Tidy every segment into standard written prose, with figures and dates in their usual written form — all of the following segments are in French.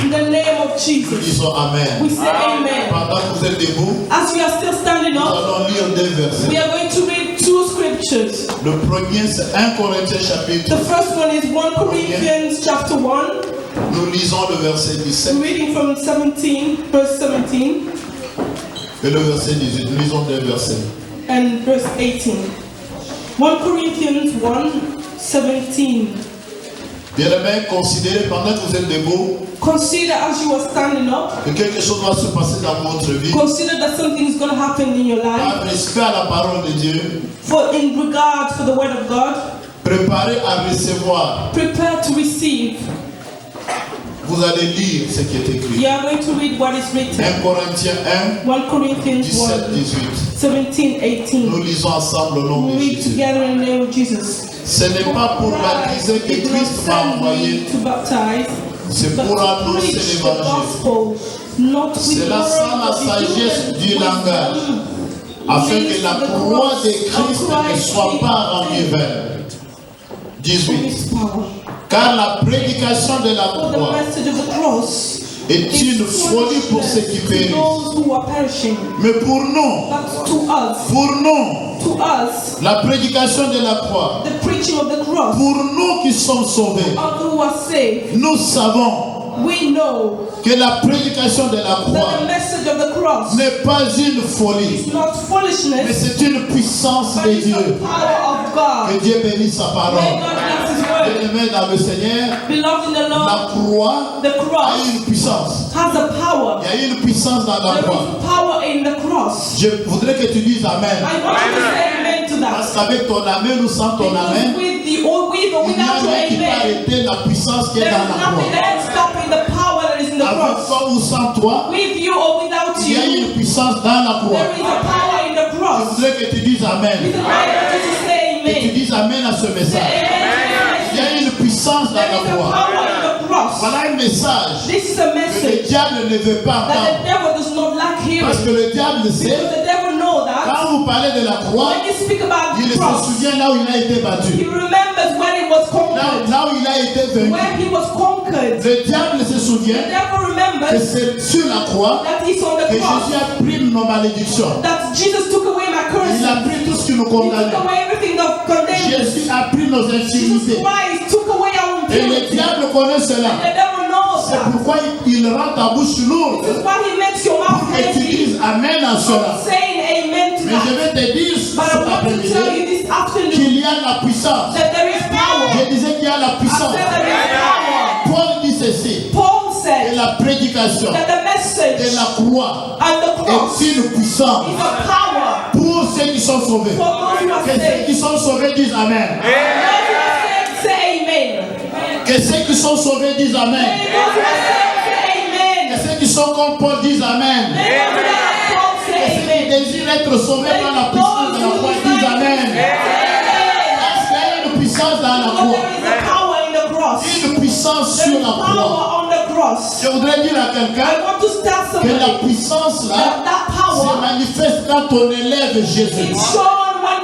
In the name of Jesus. Amen. We say amen. As we are still standing up, we are going to read two scriptures. Le premier, c'est 1 Corinthiens chapitre. The first one is 1 Corinthians chapter 1. Nous lisons le verset 17. We're reading from 17, verse 17. Et le verset 18. Nous lisons des versets. And verse 18. 1 Corinthians 1, 17. Bien-aimés, considérez pendant que vous êtes debout. Consider as you are standing up. Que quelque chose va se passer dans votre vie. Consider that something is going to happen in your life. Par respect à la parole de Dieu. For in regard for the word of God. Préparez à recevoir. Prepare to receive. Vous allez lire ce qui est écrit. You are going to read what is written. 1 Corinthiens 1 Corinthians 17, 18. 17, 18. Nous lisons ensemble au nom de Jésus. Together in the name of Jesus. Ce n'est pas pour baptiser que Christ m'a envoyé. C'est pour annoncer l'évangile. C'est là sans la sagesse du langage, afin que la croix de Christ ne soit pas rendue vaine. 18. Car la prédication de la croix est une folie pour ceux qui périssent. Mais pour nous, la prédication de la croix, pour nous qui sommes sauvés, nous savons que la prédication de la croix n'est pas une folie, mais c'est une puissance de Dieu. Que Dieu bénisse sa parole. Bien-aimés dans le Seigneur, la croix a une puissance. Il y a une puissance dans la croix. Je voudrais que tu dises Amen. Parce qu'avec ton Amen ou sans ton Amen, il n'y a rien qui peut arrêter la puissance qui est dans la croix. Avec toi ou sans toi, il y a une puissance dans la croix. Je voudrais que tu dises Amen. Que tu dises Amen à ce message. Il y a une puissance dans la croix. Voilà un message que le diable ne veut pas entendre. Parce que le diable sait, quand vous parlez de la croix, il se souvient là où il a été battu. Là où il a été vaincu. Le diable se souvient que c'est sur la croix que Jésus a pris nos malédictions. Il a pris tout ce qui nous condamnait. Jésus a pris nos infirmités. Et le diable connaît cela. C'est pourquoi il rend ta bouche lourde pour que tu dises Amen à cela. Mais je vais te dire cet après-midi qu'il y a la puissance. Je disais qu'il y a la puissance. Paul dit ceci. Et la prédication de la croix est une puissance pour ceux qui sont sauvés. Que ceux qui sont sauvés disent Amen. Que ceux qui sont sauvés disent Amen. Que ceux qui sont comme Paul disent Amen. Que ceux qui désirent être sauvés par la puissance de la croix disent Amen. Parce qu'il y a une puissance dans la croix. Une puissance sur la croix. Je voudrais dire à quelqu'un que la puissance là se manifeste quand on élève Jésus.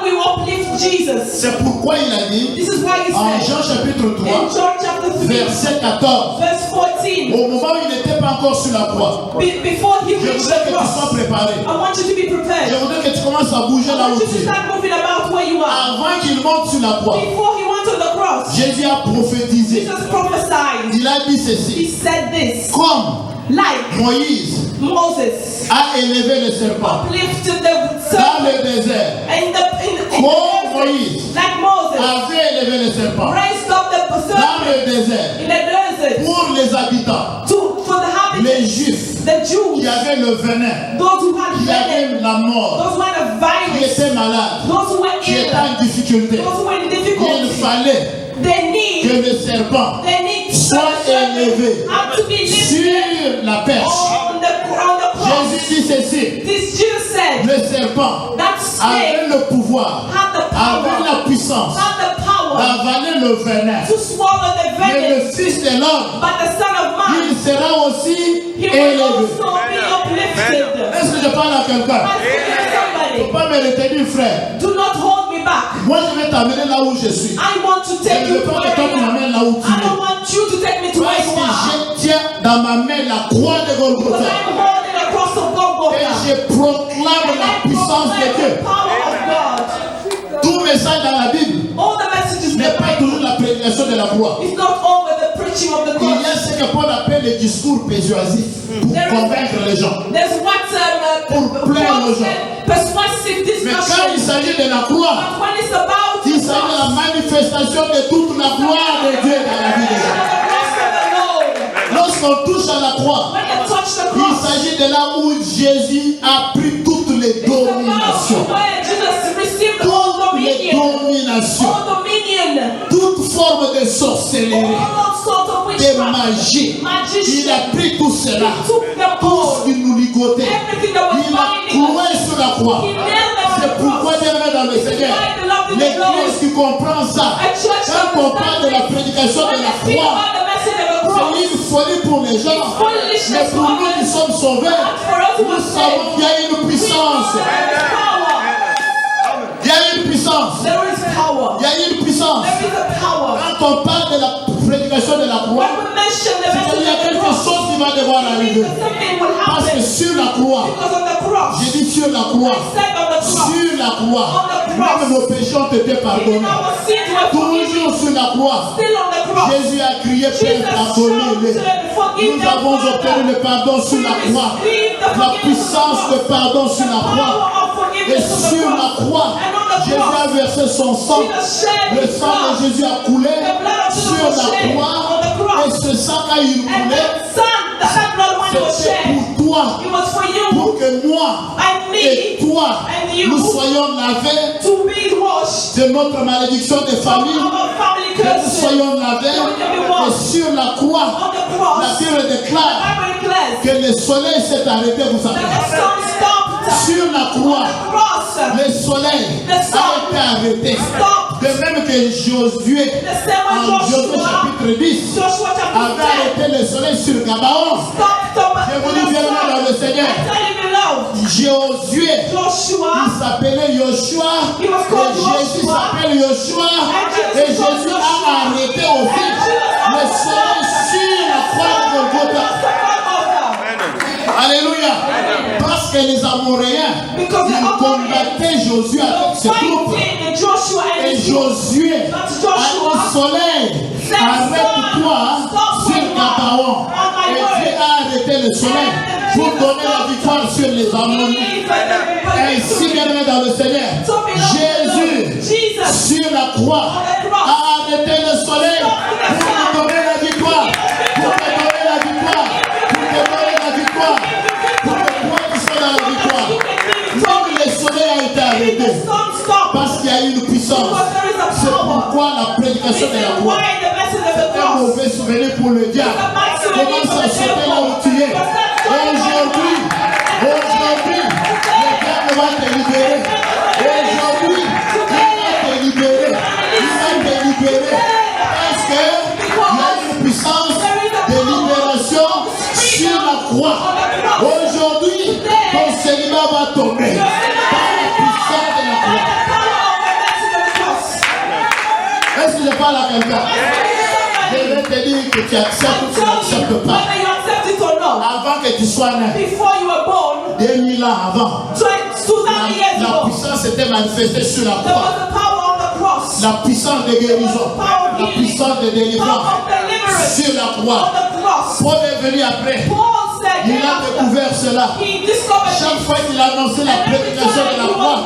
we uplift Jesus. C'est pourquoi il a dit This is why he en said, Jean chapitre 3, in John chapter 3, verset 14, verse 14, au moment où il n'était pas encore sur la croix, before he je reached voudrais the que tu cross, sois préparé. I want you to be Je prepared. voudrais que tu commences à bouger I là want où you tu to es. start moving about where you are. Avant qu'il monte sur la croix, Before he went on the cross, Jésus a prophétisé. Jesus prophesied. Il a dit He ceci. said this, Comme like Moïse Moses a élevé le serpent uplifted the dans serpent le désert, in the comme Moïse like Moses avait élevé le serpent raised up the dans serpent le désert in the desert pour les habitants, for the habitants, les Juifs the Jews, qui avaient le venin, those who had qui venom, avaient la mort, those who had a qui virus, étaient malades, those who were qui ill, étaient en difficulté. those who were in Il difficulty. fallait They need que le serpent soit élevé have to be lifted sur la perche. on the cross. Jésus dit ceci. This Jew said Le serpent that snake avait le pouvoir, had the avait power, la puissance had the power d'avaler le venin. to swallow the Mais venom, le Fils de l'homme, but the Son of Man, il sera aussi he will élevé. also be uplifted. Est-ce que je parle à quelqu'un? I'm speaking to Il ne faut somebody. pas me retenir, frère. Do not hold me back. Moi, je vais t'amener là où je suis. I want to Je take ne you veux to pas where que toi tu I am. m'amènes là où tu I don't es. want you to take me to where Parce you are. que je tiens dans ma main la croix de Because Golgotha. I'm holding the cross of Et Golgotha. je proclame And la I puissance de proclaim Dieu. the power of God. Tout message dans la Bible All the messages in n'est the pas Bible toujours la prédication de la croix. is not over the preaching of the Il y a cross. ce que Paul appelle les discours persuasifs pour convaincre les gens. There's what Pour plaire aux Paul gens. said, persuasive Mais quand il discussion. s'agit de la croix, But when it's about il the s'agit de la cross, manifestation de toute la gloire de Dieu dans la vie des gens. the cross of the Lord, Lorsqu'on touche à la croix, when you touch the il cross, s'agit de là où Jésus a pris toutes les it's about dominations. where Jesus received all Toutes les dominion, dominations. all dominion, Toute forme de sorcellerie, all sorts of de witchcraft, magie. Il magician. a pris tout cela. He took them Tout ce all, qui nous ligotait. everything that was Il a binding us. cloué sur la croix. He nailed them on C'est the pourquoi cross. bien dans le Seigneur, Why beloved in the Lord? l'Église qui comprend ça, A church that quand on parle de la prédication when de they la speak croix, about the message of the c'est cross, une folie pour les gens. it's foolishness Mais pour for nous qui us. sommes sauvés, For us who nous are savons qu'il y a une we know puissance. there is power. Il y a une puissance. There is power. Il y a une puissance. There is a power. Quand on parle de la prédication de la croix, When we mention the c'est qu'il y a message of the quelque cross, chose qui va devoir it means arriver. that something will Parce que happen sur la croix, because of the cross. j'ai dit sur la croix, Said on the cross. sur la croix, On the cross. même nos péchés ont été Even pardonnés. our sins were forgiven. Toujours sur la croix, Still on the cross. Jésus a crié, Père, pardonnez-les. Nous avons obtenu le pardon sur la croix, la puissance de pardon sur la croix. Et sur la croix, Jésus a versé son sang. Le sang de Jésus a coulé sur la croix. Et ce sang, quand il And coulait, the son, that blood when it was c'était shed, pour toi, it was for you pour que moi and et me toi, and you nous soyons lavés to be washed de notre malédiction de from famille, our family que nous curses. soyons lavés. Et sur la croix, On the la cross, Bible the déclare Bible declares que le soleil s'est arrêté, vous that savez. the sun stopped. Sur la On croix, the cross, le soleil a été arrêté. De même que Josué, the same way en Josué Joshua, chapitre 10, Joshua chapter avait 10, arrêté le soleil sur Gabaon. stopped Je vous dis bien dans le Seigneur, I tell you beloved, Josué, Joshua, il s'appelait Joshua, he was et called Jésus Joshua, s'appelle Joshua, and et Jesus was Jésus a Joshua, arrêté aussi le soleil sur la croix de Golgotha. Alléluia. Parce que les Amoréens, Because the ils combattaient Josué avec ses troupes. fighting the Joshua and Et his troops. Josué a dit, soleil, arrête-toi sur Gabaon. Et Dieu a arrêté le soleil pour donner la victoire sur les Ammonites. Ainsi, bien aimé dans le Seigneur, Jésus, sur la croix, a arrêté le soleil pour nous donner la victoire. Pour te donner la victoire. Pour te donner la victoire. Pour que toi tu sois dans la victoire. Même le soleil a été arrêté. Parce qu'il y a une puissance. C'est pourquoi la prédication de la croix est un mauvais souvenir pour le diable. Commence à sauter là où tu es. Aujourd'hui, le diable va te libérer. Aujourd'hui, il va te libérer. Il va te libérer. Parce qu'il y a une puissance de libération sur la croix. Aujourd'hui, ton célibat va tomber. Par la puissance de la croix. parle à quelqu'un. Je vais te dire que tu acceptes ou tu n'acceptes pas. Avant que tu sois né, 2000 ans avant, la puissance était manifestée sur la croix. La puissance de guérison, la puissance de délivrance sur la croix. Paul est venu après. Il a découvert cela. Chaque fois qu'il a annoncé la prédication de la croix,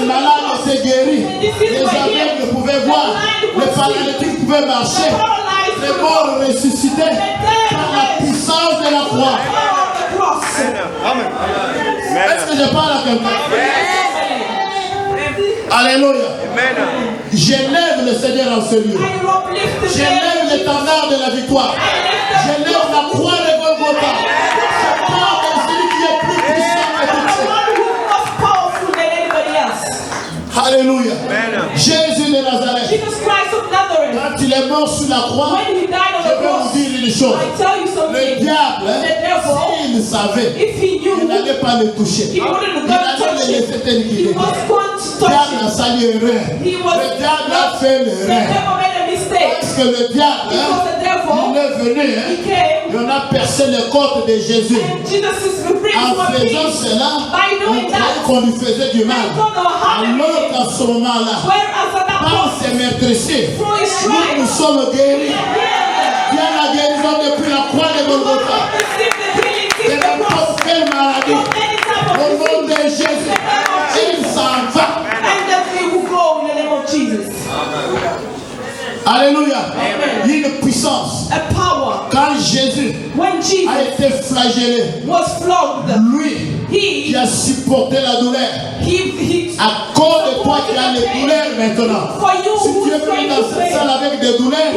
les malades étaient guéris, les aveugles pouvaient voir, les paralytiques pouvaient marcher, les morts ressuscitaient par la puissance de la croix. Est-ce que je parle à quelqu'un? Alléluia. J'élève le Seigneur en ce lieu. J'élève l'étendard de la victoire. J'élève la croix de Golgotha. Je parle de celui qui est plus puissant que tout. Alléluia. Jésus de Nazareth. Quand il est mort sur la croix, je vais vous dire une chose. Le diable, s'il savait, il n'allait pas le toucher. Il allait le laisser tel qu'il est. Le diable a sali erreur. Le diable a fait l'erreur. Parce que le diable, il est venu, et on a percé les côtes de Jésus. En faisant cela, on croyait qu'on lui faisait du mal. Alors qu'à ce moment-là, par ses meurtrissures, nous sommes guéris. Il y a la guérison depuis la croix de Golgotha. De n'importe quelle maladie. Au nom de Jésus, il s'en va. Alléluia. Il y a une puissance. Quand Jésus a été flagellé, lui qui a supporté la douleur, à cause de toi qui as les douleurs maintenant, si tu es venu dans cette salle avec des douleurs,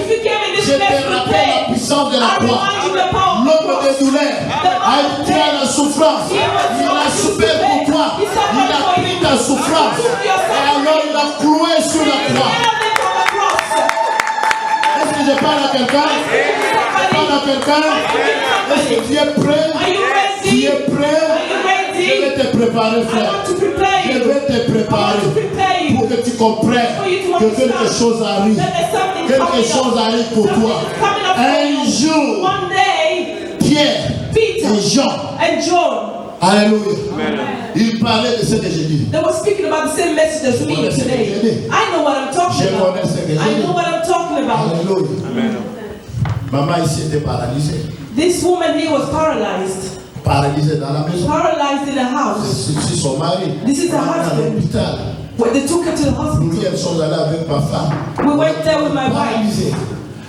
je te rappelle la puissance de la croix. L'homme des douleurs a été à la souffrance. Il a souffert pour toi. Il a pris ta souffrance. Et alors il a cloué sur la croix. Est-ce que je parle à quelqu'un? Je parle à quelqu'un? Est-ce que tu es prêt? Tu es prêt? Je vais te préparer, frère. Je vais te préparer pour que tu comprennes que quelque chose arrive. Quelque chose arrive pour toi. Un jour, Pierre et Jean. Alléluia. Il parlait de ce que j'ai dit. They were speaking about the same message as me today. I know what I'm talking about. I know what I'm talking about. Alléluia. Maman ici était paralysée. This woman here was paralyzed. Paralysée dans la maison. Paralyzed in the house. C'est son mari. This is the husband. Well, they took her to the hospital. Nous sommes allés avec ma femme. We went there with my wife.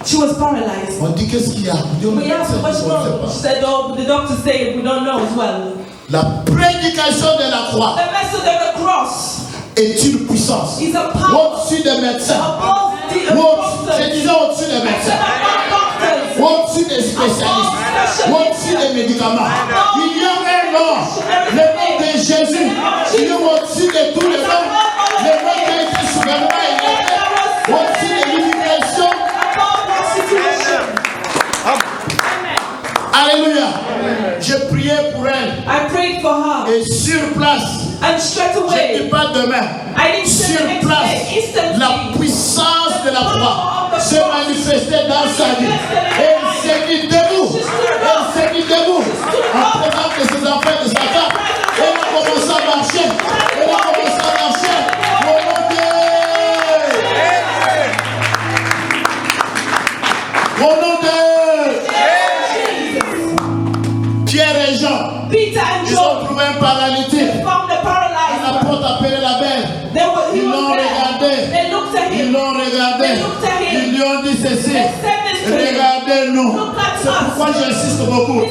She was paralyzed. On dit qu'est-ce qu'il y a? We asked what's wrong. She said, "Oh, the doctor said we don't know as well." La prédication de la croix. The message of the cross est une puissance. Is a power. Au-dessus des médecins. Je disais au-dessus des médecins. Au-dessus des spécialistes. Au-dessus des médicaments. Il y a un nom. Le nom de Jésus. Il est au-dessus de tous les noms. Le nom qui a été souverainement élevé. Au-dessus de l'immigration. Alléluia. J'ai prié pour elle. I prayed for her. Et sur place. And straight away. Je ne dis pas demain. Sur place. La puissance de la croix se manifestait dans sa vie. Elle s'est mise debout. Elle s'est mise debout. En présence de ses enfants et de sa femme. Elle a commencé à marcher. Elle a commencé à marcher. Au nom de... Au nom de... Pierre et Jean. Ils ont trouvé un paralytique. À la porte appelée la belle. Ils l'ont regardé. Ils l'ont regardé. Ils lui ont dit ceci. Regardez-nous. C'est pourquoi j'insiste beaucoup. Que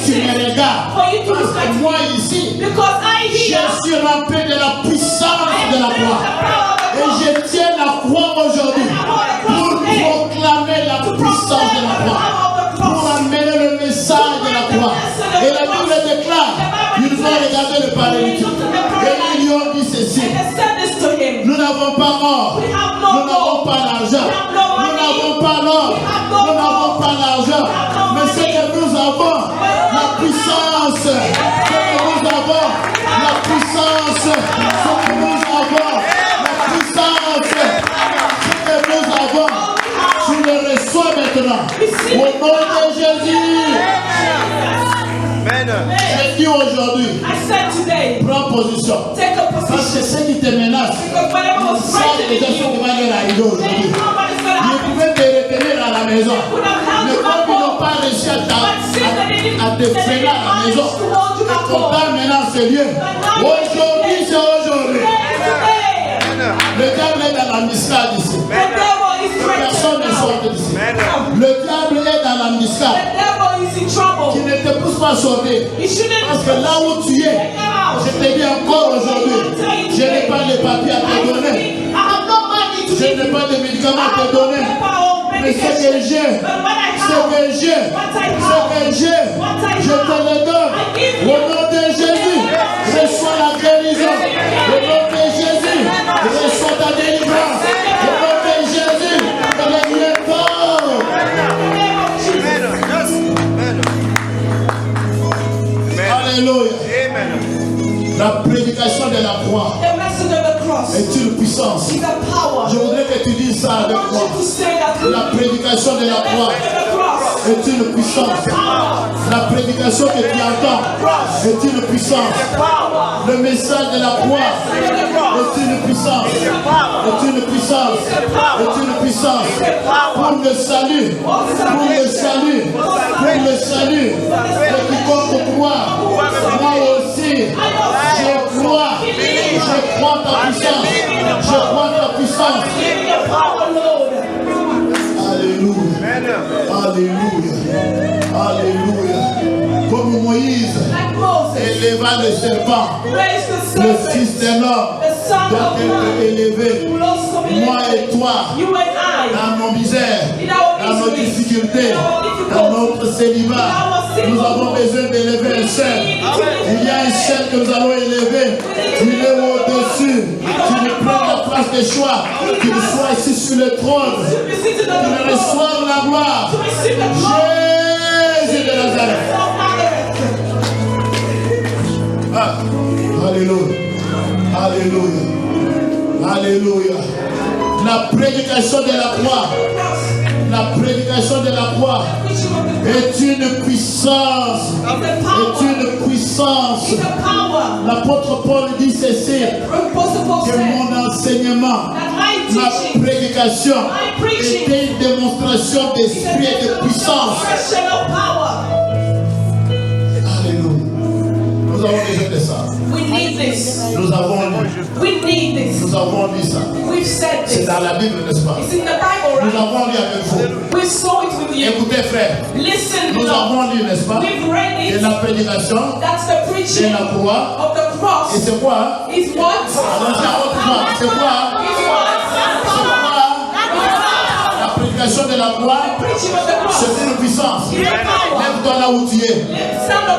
tu me regardes. Parce que moi ici, je suis rempli de la puissance de la croix. Et je tiens la croix aujourd'hui pour proclamer la puissance de la croix. Pour amener le message de la croix. Et la Bible déclare, ils ont regardé le paralytique. Et ils lui ont dit ceci. Nous n'avons pas mort. Nous n'avons pas l'argent. Nous n'avons pas l'or. Nous n'avons pas l'argent. Mais ce que nous avons, la puissance. Ce que nous avons, la puissance. Ce que nous avons, la puissance. Ce que nous avons. Je dis aujourd'hui, prends position. Parce que ceux qui te menacent, ça déjà sont devant leur arrivée aujourd'hui. Ils pouvaient te retenir à la maison. Mais comme ils n'ont pas réussi à te freiner à la maison, et qu'on t'a maintenant ce lieu, aujourd'hui c'est aujourd'hui. Le diable est dans la miscade ici. Personne ne sort d'ici. Le diable est dans la miscade. Qui ne te pousse pas à sortir. Parce que là où tu es, je te dis encore aujourd'hui, je n'ai pas les papiers à te donner. Je n'ai pas de médicaments à te donner. Mais ce que j'ai, je te le donne. Au nom de Jésus, reçois la guérison. Au nom de Jésus, reçois ta délivrance. Au nom de Jésus, le Dieu est fort. Alléluia. La prédication de la croix est une puissance. Je voudrais que tu dises ça avec moi. La prédication de la croix est une puissance. La prédication que tu entends est une puissance. Le message de la croix est une puissance. Est une puissance. Est une puissance. Pour le salut. Pour le salut. Pour le salut. Et quiconque croit, moi aussi, je crois ta puissance. Je crois ta puissance. Alléluia. Alléluia. Alléluia. Comme Moïse éleva le serpent, le fils d'un homme doit être élevé. Moi et toi, dans nos misères, dans nos difficultés, dans notre célibat, nous avons besoin d'élever un seul. Il y a un seul que nous allons élever. Il est au-dessus. Tu ne prends la place des choix. Qu'il soit ici sur le trône. Qu'il reçoive la gloire. Jésus de Nazareth. Ah, alléluia. Alléluia. Alléluia. La prédication de la croix. La prédication de la croix est une puissance. Est une puissance. L'apôtre Paul dit ceci, que mon enseignement, ma prédication était une démonstration d'esprit et de puissance. Alléluia. Nous avons besoin de ça. Nous avons lu. Nous avons lu ça. C'est dans la Bible, n'est-ce pas? Nous avons lu avec vous. Écoutez, frère. Nous avons lu, n'est-ce pas? Et la prédication de la croix. Et c'est quoi? C'est quoi? La prédication de la croix, c'est une puissance. Lève-toi là où tu es.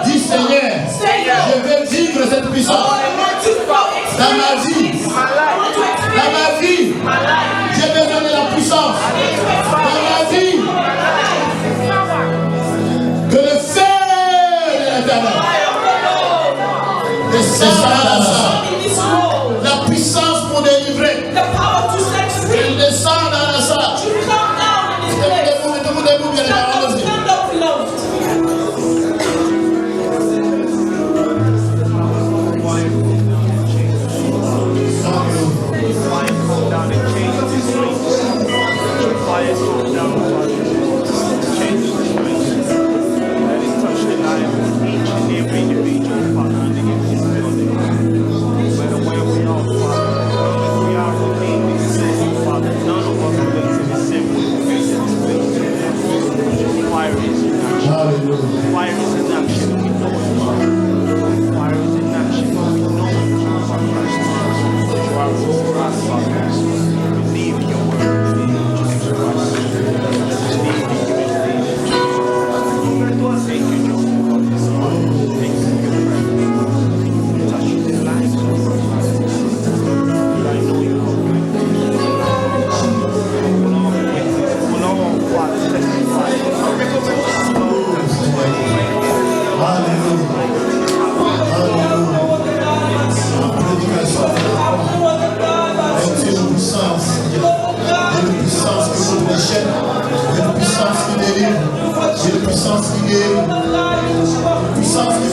Dis Seigneur, je vais vivre cette puissance dans ma vie. Dans ma vie, j'ai besoin de la puissance. Dans ma vie, que le feu de l'Éternel descende dans ça. La puissance pour délivrer. Il descend dans la salle. Debout, bien allez-y. Une puissance qui guérit, une puissance qui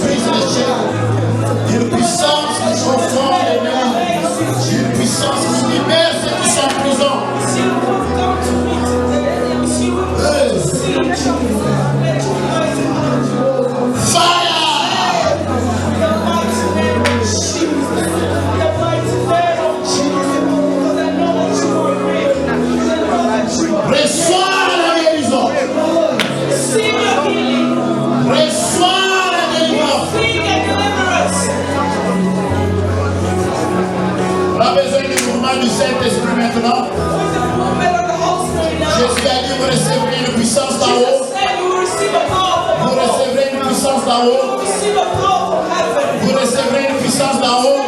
Vous recevrez une puissance d'en haut.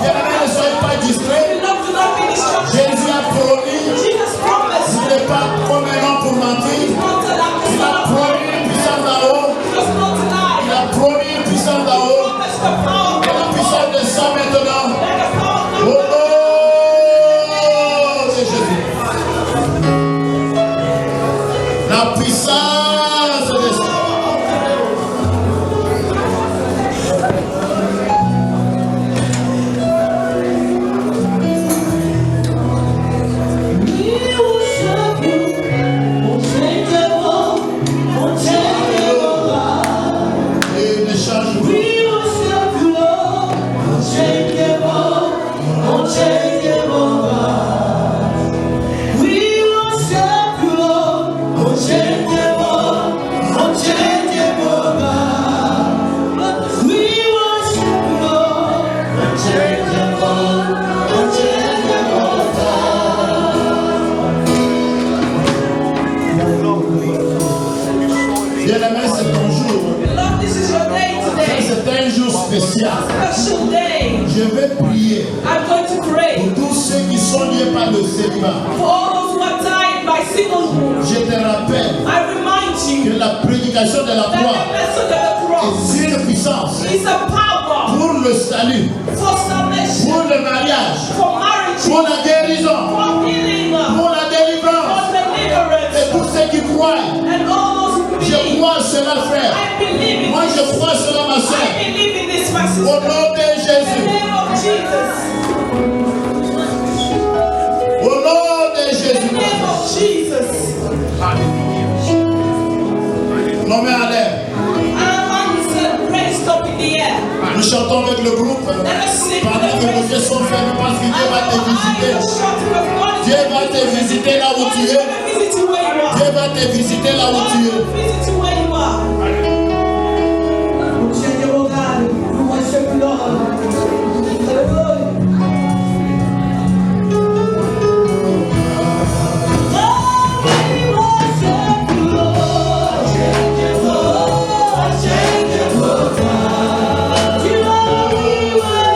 Bien-aimés, ne soyez pas distraits. Jésus a promis. Il n'est pas comme un homme pour mentir. Il a promis une puissance d'en haut. Il a promis une puissance d'en haut. Et la puissance descend maintenant. Au nom de Jésus. La puissance descend. Bien-aimé, c'est ton jour. C'est un jour spécial. Je vais prier pour tous ceux qui sont liés par le célibat. Je te rappelle que la prédication de la croix est une puissance pour le salut, pour le mariage, pour la guérison, pour la délivrance. Et tous ceux qui croient, je crois cela, frère. Moi, je crois cela, ma soeur. Au nom de Jésus. Au nom de Jésus. Nos mains en l'air. Nous chantons avec le groupe. Pendant que nos yeux sont fermés, parce que Dieu va te visiter. Dieu va te visiter là où tu es. Dieu va te visiter là où tu es. You are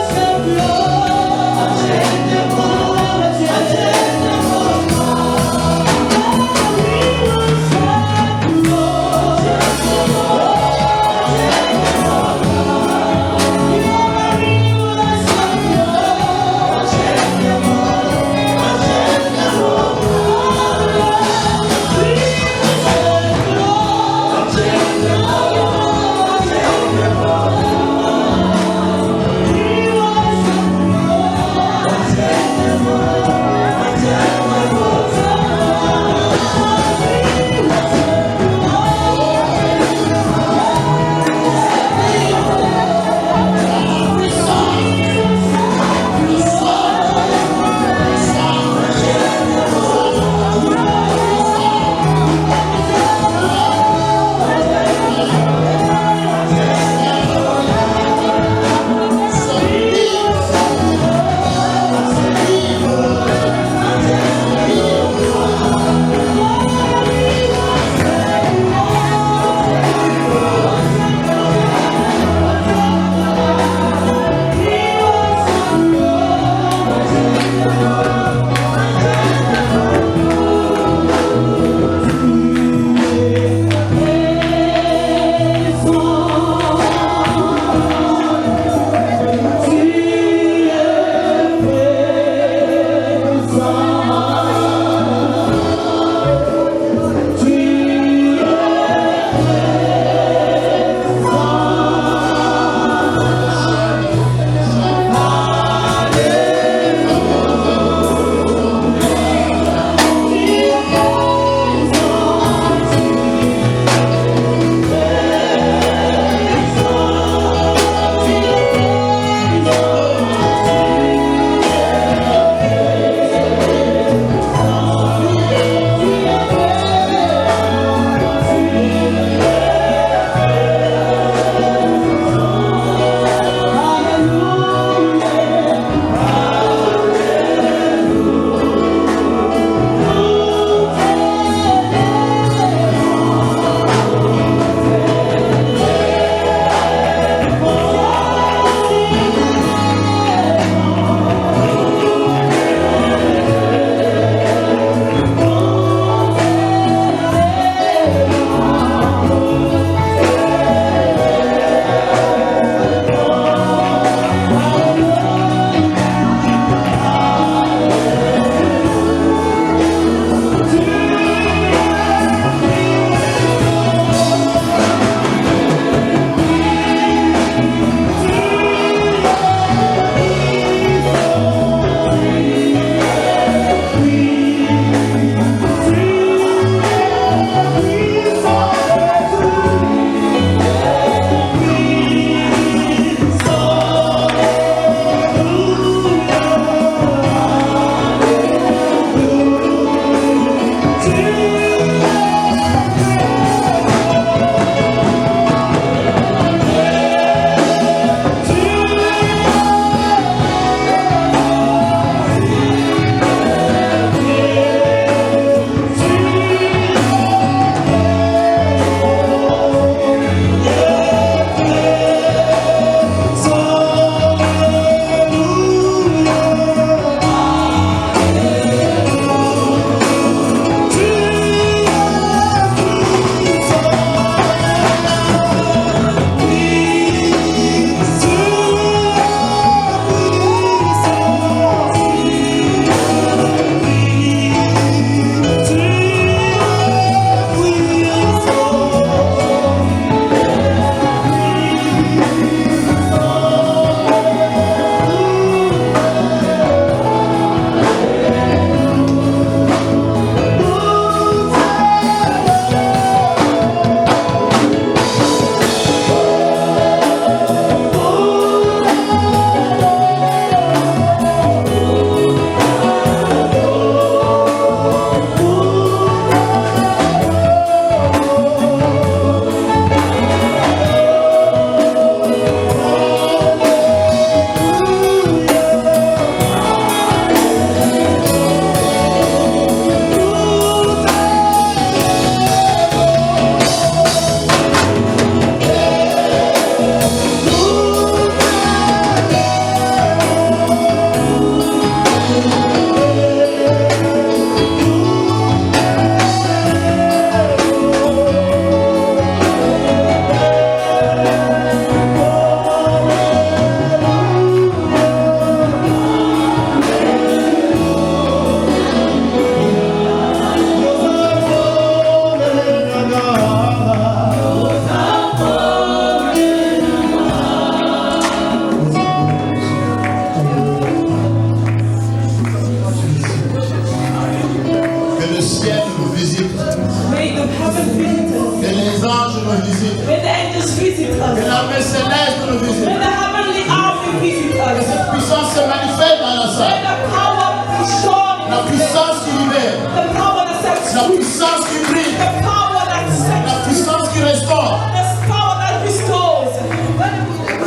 célestes nous visitent. May the heavenly army visit Que us. cette puissance se manifeste dans la May salle. the power be shown. La puissance qui libère. The power that sets La free. puissance qui brille. The power that La sets free. puissance qui restaure. The power that restores.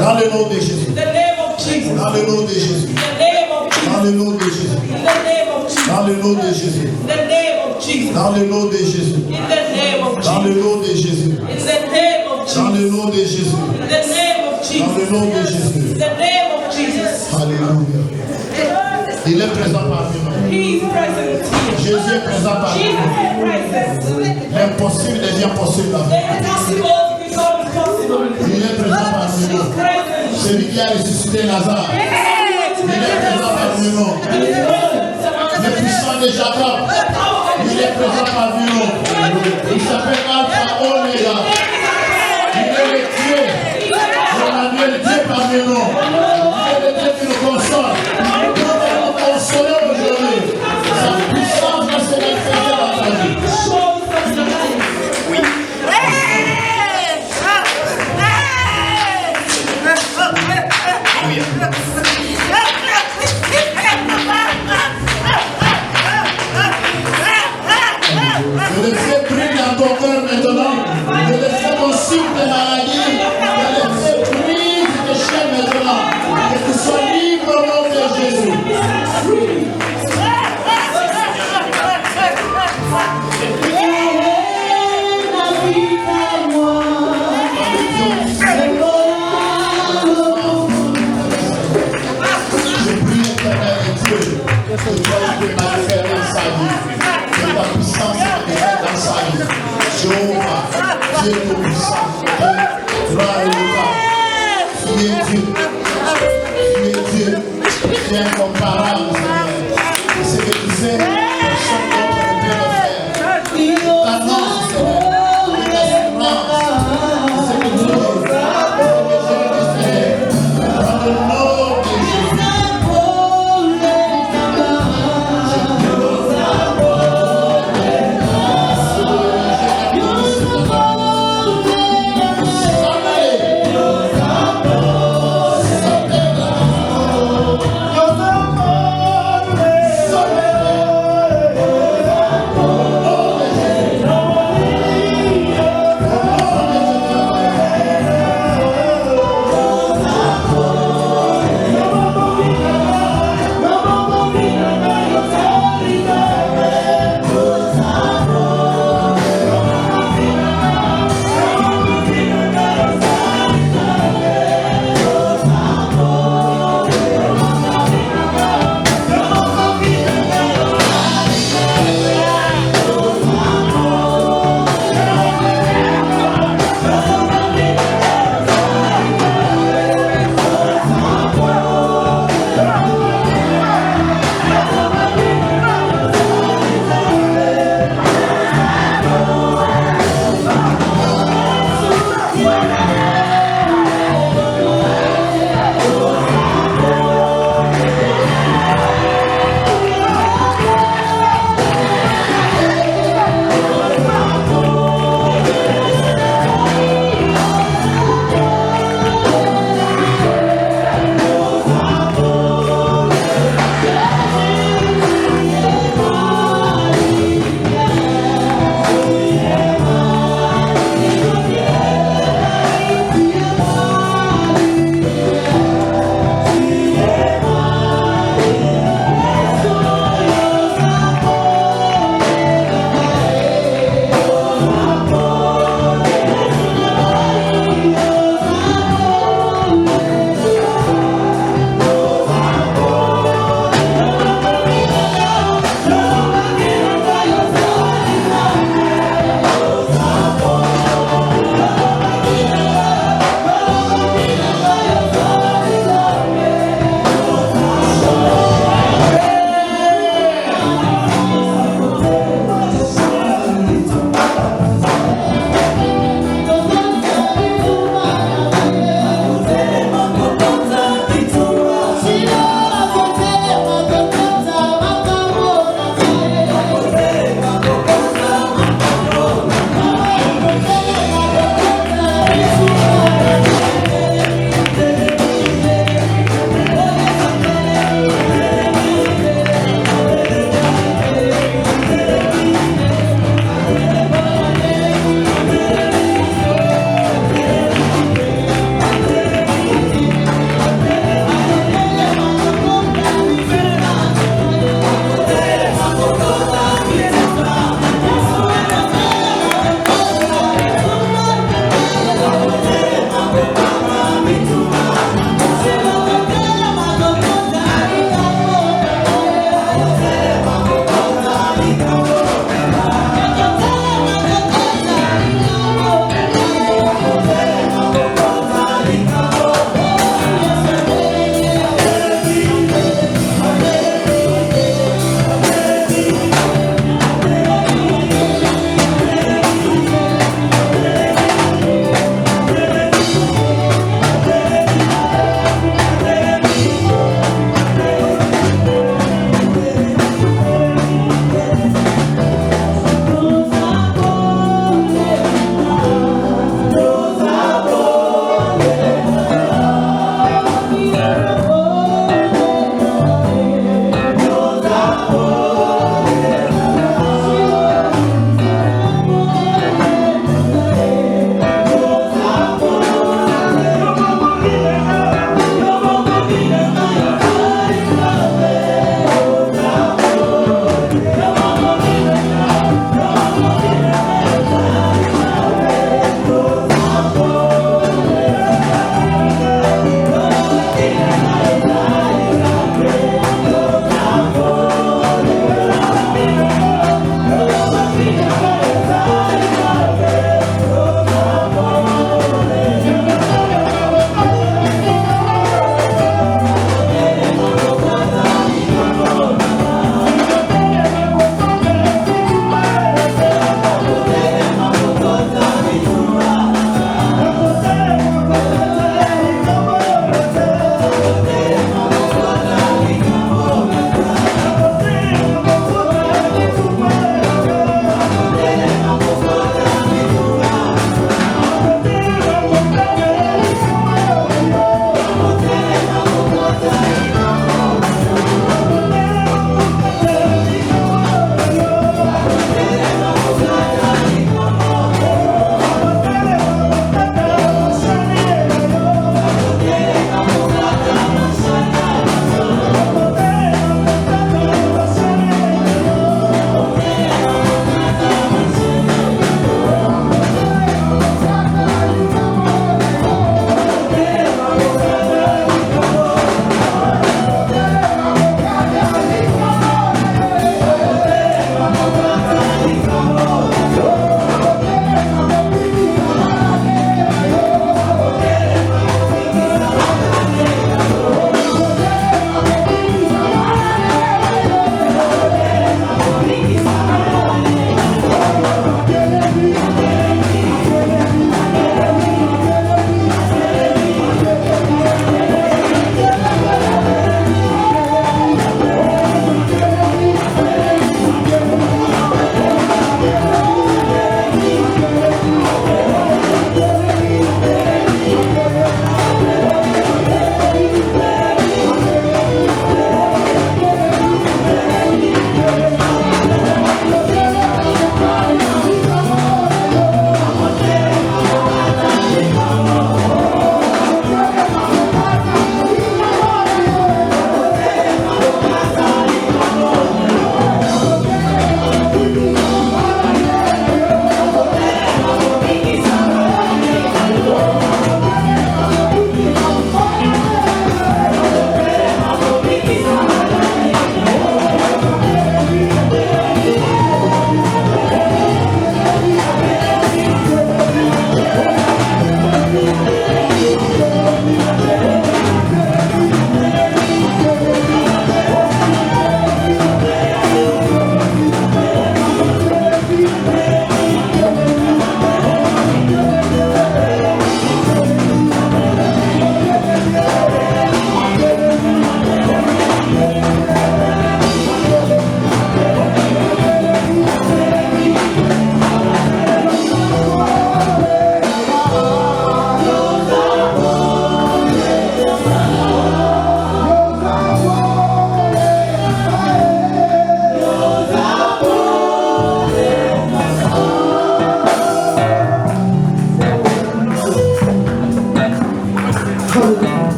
Dans le nom de Jésus. In the name of Jesus. Dans le nom de Jésus. In the name of Dans Jesus. le nom de Jésus. In the name of Jesus. Dans le nom de Jésus. In the name of Jesus. Dans le nom de Jésus. In the name of Dans le Jesus. nom de Jésus. In the name of Dans le Jesus. nom de Jésus. In the name of Dans le Jesus. nom de Jésus. In the name of Jesus. Alléluia. Il est présent parmi nous. He is present here. Jésus est présent parmi Jesus nous. is present. L'impossible devient possible. The impossible becomes possible. Il est présent parmi He is nous. present. Celui qui a ressuscité Lazare. Il est présent parmi nous. Le puissant de Jacob. Il est présent parmi nous. Il s'appelle Alpha Omega. Il est le Dieu. Emmanuel, Dieu parmi nous. Il est le Dieu qui nous console. Nous nous consolons aujourd'hui. Sa puissance va se manifester dans ta vie. Que le feu brille dans ton cœur maintenant. Que le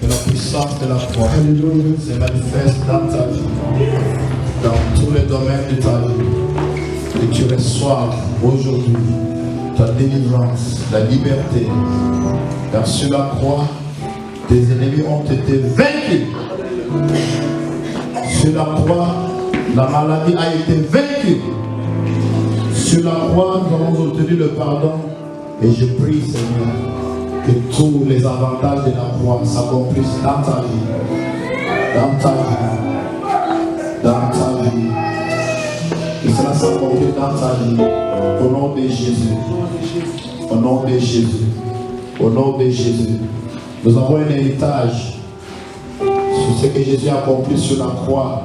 Que la puissance de la foi se manifeste dans ta vie, dans tous les domaines de ta vie. Que tu reçoives aujourd'hui ta délivrance, la liberté. Car sur la croix, tes ennemis ont été vaincus. Sur la croix, la maladie a été vaincue. Sur la croix, nous avons obtenu le pardon. Et je prie, Seigneur, que tous les avantages de la croix s'accomplissent dans ta vie. Dans ta vie. Dans ta vie. Que cela s'accomplisse dans ta vie. Au nom de Jésus. Au nom de Jésus. Au nom de Jésus. Nous avons un héritage sur ce que Jésus a accompli sur la croix.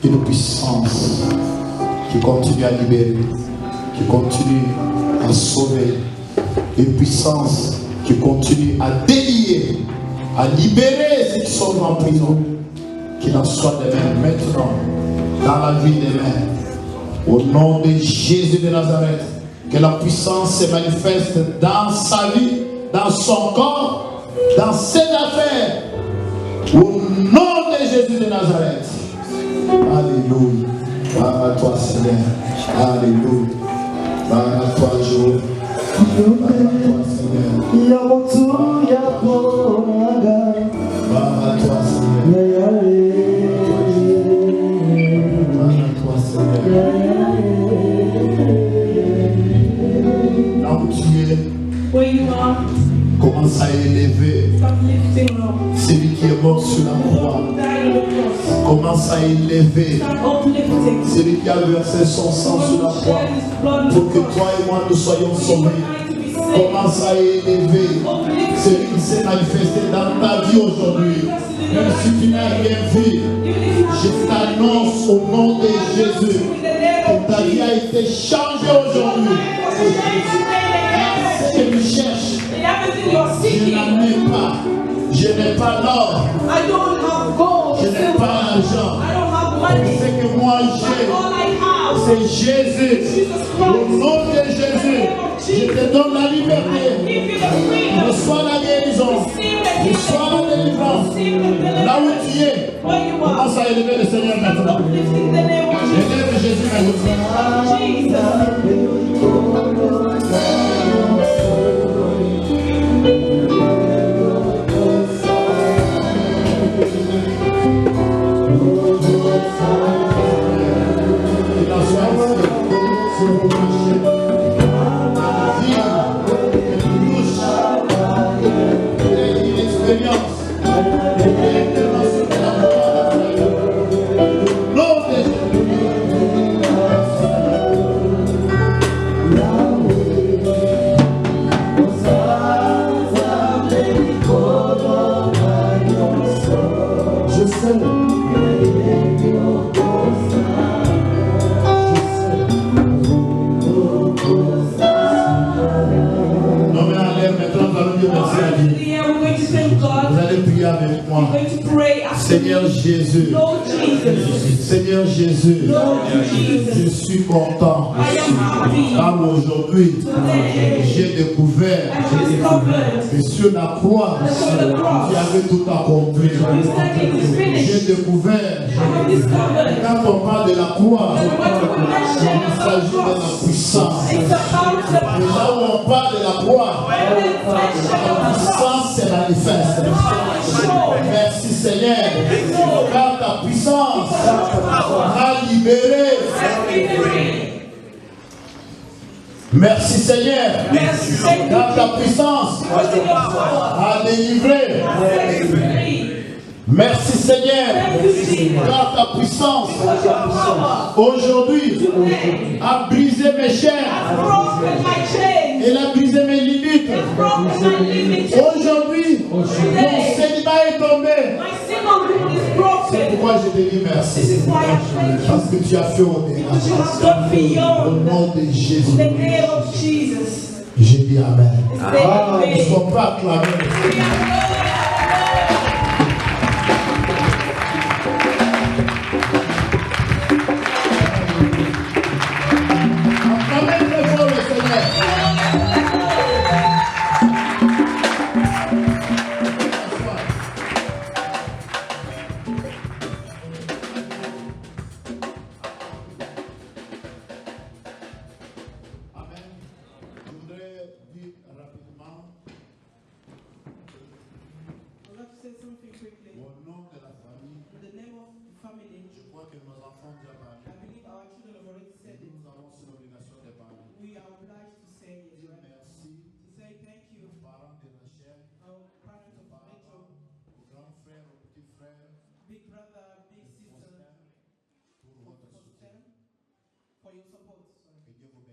Une puissance qui continue à libérer, qui continue à sauver. Une puissance qui continue à délier, à libérer ceux qui sont en prison. Qu'il en soit de même maintenant, dans la vie des mains. Au nom de Jésus de Nazareth, que la puissance se manifeste dans sa vie, dans son corps, dans ses affaires. Au nom de Jésus de Nazareth. Alléluia. Gloire à toi, Seigneur. Alléluia. Gloire à toi, Jéhovah. Gloire à toi, Seigneur. Gloire à toi, Seigneur. Gloire à toi, Seigneur. Là où tu es, where you are, commence à élever start lifting up. celui qui est mort sur la croix. Commence à élever celui qui a versé son sang sur la croix pour que toi et moi nous soyons sauvés. Commence à élever celui qui s'est manifesté dans ta vie aujourd'hui. Même si tu n'as rien vu, je t'annonce au nom de Jésus que ta vie a été changée aujourd'hui. Ce que tu cherches, je n'en ai pas. Je n'ai pas l'or. Je n'ai pas l'argent. Ce que moi j'ai, C'est Jésus. Au nom de Jésus, je te donne la liberté. Reçois la guérison. Reçois la délivrance. Là où tu es, commence à élever le Seigneur maintenant. Élève Jésus maintenant. Seigneur Jésus, Seigneur Jésus, je suis content car aujourd'hui j'ai découvert que sur la croix tu avais tout accompli. J'ai découvert quand on parle de la croix, il s'agit de la puissance. Et là où on parle de la croix, la puissance se manifeste. Merci Seigneur, car ta puissance m'a libéré. Merci Seigneur, car ta puissance m'a délivré. Merci Seigneur, car ta puissance aujourd'hui a brisé mes chaînes. Elle a brisé mes limites. Aujourd'hui, mon célibat est tombé. C'est pourquoi je te dis merci. Parce que tu as fait au-delà. Au nom de Jésus. Je dis Amen. Ne sois pas acclamé. For your support.